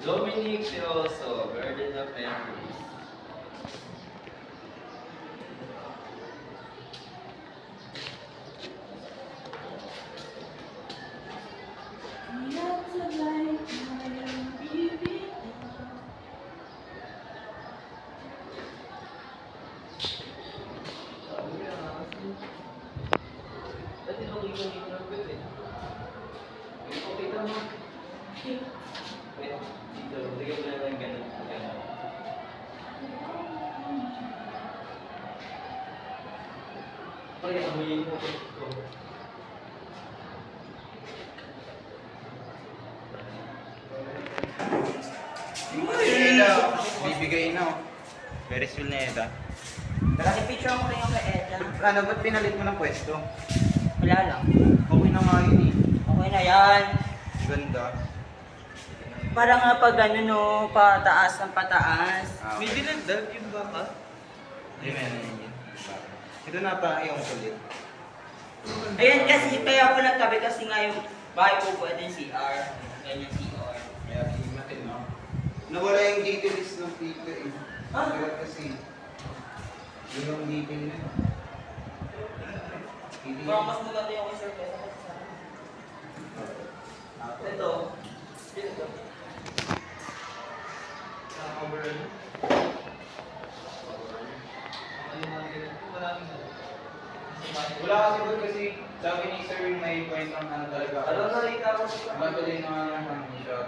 Dominic Fioso, Garden of Memories. Dati nakikita ng pwede. Kita mo. Dito, bigyan mo lang ng ganun. Pag amoyin mo ito. Bibigay na oh. Very soon na ito. Malaki picture mo rin yung kay Edna. Ano, ba't pinalit mo ng pwesto? Wala lang. Okay na nga yun eh. Okay na yan. Ganda. Para nga pag ano no, pataas ng pataas. May dinagdag yung baka? Hindi meron yun. Ito na pa yung kulit. Ayan kasi, kaya ako nagtabi kasi nga yung bahay ko pwede yung CR. Ganyan CR. Kaya tingnan no? Nawala yung details ng pika eh. Ah? Kaya kasi yun yung detail na yun. Parang mas maganda yung kay Sir Kesa kasi sa akin. Ito. Ito. Cover ano? Ano yung mga ganito? Maraming ano. Wala kasi doon kasi sabi ni Sir may point ng ano talaga. Alam na rin ako sa Matuloy na naman siya.